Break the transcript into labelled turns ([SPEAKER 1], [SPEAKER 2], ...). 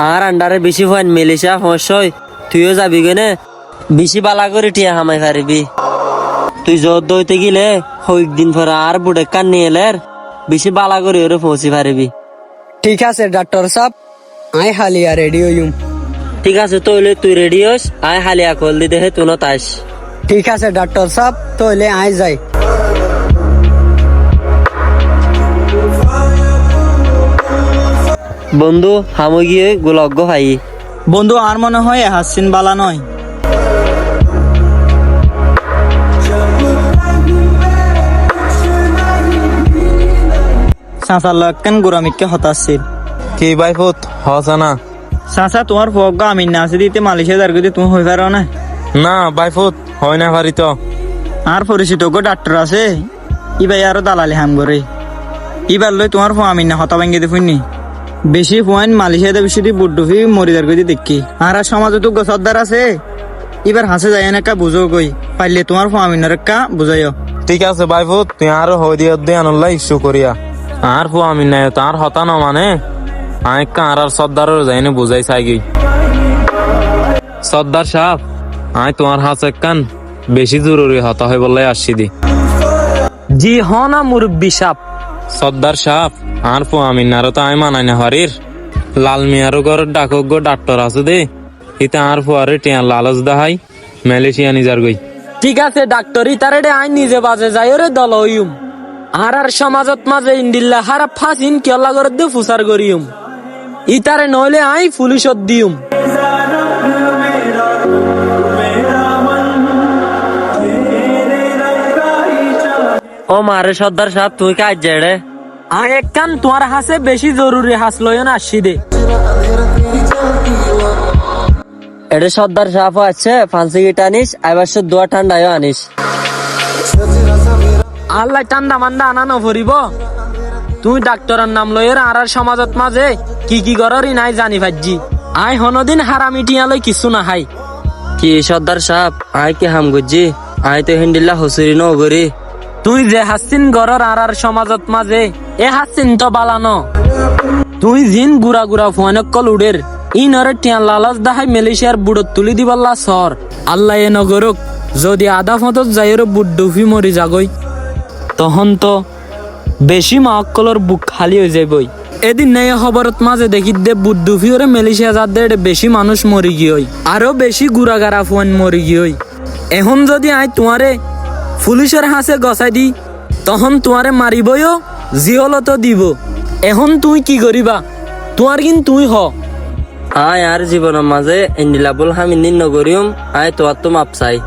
[SPEAKER 1] আর আন্ডারে বেশি ফাইন মেলিশা ফসই তুইও যাবি কেনে বেশি বালা করে টিয়া হামাই পারিবি। তুই যত দইতে গেলে কয়েকদিন পরে আর বুড়ে কান নিয়ে এলের বেশি বালা করে ওরে পৌঁছি পারিবি।
[SPEAKER 2] ঠিক আছে ডাক্তার সাহেব, আই হালিয়া রেডি হইম।
[SPEAKER 1] ঠিক আছে তইলে তুই রেডি হস, আয় হালিয়া কল দি দেহে তুনো তাস।
[SPEAKER 2] ঠিক আছে ডাক্তার সাহেব, তাহলে আই যাই।
[SPEAKER 1] বন্ধু হামো গিয়ে গোলগ্য ভাই।
[SPEAKER 3] বন্ধু আর মনে হয় হাসিন বালা নয়। চাচার লক্ষণ গোরামিককে হতাশিল।
[SPEAKER 4] কি ভাই ফুত হসা না?
[SPEAKER 3] চাচা তোমার ফোক আমি না আছে দিতে মালয়েশিয়া যার গতি তুমি হয়ে পারো না?
[SPEAKER 4] না ভাই ফুত হয় না পারি তো।
[SPEAKER 3] আর পরিচিত গো ডাক্তার আছে ইবাই আরো দালালি হাম করে ইবার লই তোমার ফো আমি না হতা ভাঙ্গে দেখুননি। বেশি পয়েন্ট মালয়েশিয়াতে বেশি দি বুড্ডুফি মরিদার গতি দেখি। আর সমাজে তো গছরদার আছে এবার হাসে যায় না কা বুঝো গই পাইলে তোমার ফো আমি কা বুঝাইও।
[SPEAKER 4] ঠিক আছে ভাই ফুত তুই আরো হই দিয়ে আনুল্লাহ ইস্যু করিয়া আর ফু আমি নাই তার হতা ন মানে আয় কার আর সর্দারও যাইনে বুঝাই চাই গই। সর্দার সাহেব আয় তোমার হাতে কান বেশি জরুরি হতা হয়ে বললে আসছি দি।
[SPEAKER 1] জি হ না মুরব্বী সাপ।
[SPEAKER 4] সর্দার সাহেব আর ফু আমি নারো তো আয় মানাই না হারির লাল মিয়ারও ঘর ডাকক গো ডাক্তার আছে দে ইতে আর ফু আরে টিয়া লালচ দাহাই মালয়েশিয়া নিজার গই।
[SPEAKER 1] ঠিক আছে ডাক্তারি তারে আই নিজে বাজে যাই ওরে দল হইম আর সমাজত মাঝে ইন্দিল্লা হারা ফাঁসিন কেলা করে দিয়ে ফুসার করিম ইতারে নইলে আই পুলিশত দিম। ও মারে সর্দার সাহেব তুই কাজ যাড়ে আয় এক কান তোমার হাসে বেশি জরুরি হাস লয় না আসি দে। এটা সর্দার সাহেব আছে ফান্সি গিটা আনিস আইবার দোয়া ঠান্ডায় আনিস। আল্লাহ ঠান্ডা মান্ডা আনা নভরিব তুই ডাক্তারের নাম লইয়ের আর সমাজত মাঝে কি কি গররি নাই জানি ভাজি আই হনদিন হারামি টিয়া লই কিছু না হাই। কি সর্দার সাহেব আই কি হাম গুজি আই তো হিন্দিল্লা হসুরি নগরি তুই যে হাসিন গরর আর সমাজত মাঝে এ হাসিন তো বালানো তুই জিন গুড়া গুড়া ফোনক কল উড়ের ই নরে টিয়া লালাস দাহাই মালয়েশিয়ার বুড়ত তুলি দিবাল্লা সর আল্লাহ এ নগরক যদি আধা ফতত যাইর বুট ডুফি মরি যাগই তখন তো বেশি মহকলর বুক খালি হয়ে যাবই। এদিন নেই খবরত মাঝে দেখি দে বুট ডুফি ওরে মালয়েশিয়া যাদের বেশি মানুষ মরি গিয়ে আরো বেশি গুড়াগাড়া ফোন মরি গিয়ে। এখন যদি আই তোমারে পুলিশের হাসে গছাই দি তখন তোমারে মারিবইও জিহলত দিব। এখন তুই কি করিবা তোমার কিন তুই হ। আয় আর জীবনের মাঝে এন্ডিলাবল হামিন নগরিয়ম আয় তোর তো মাপ চাই।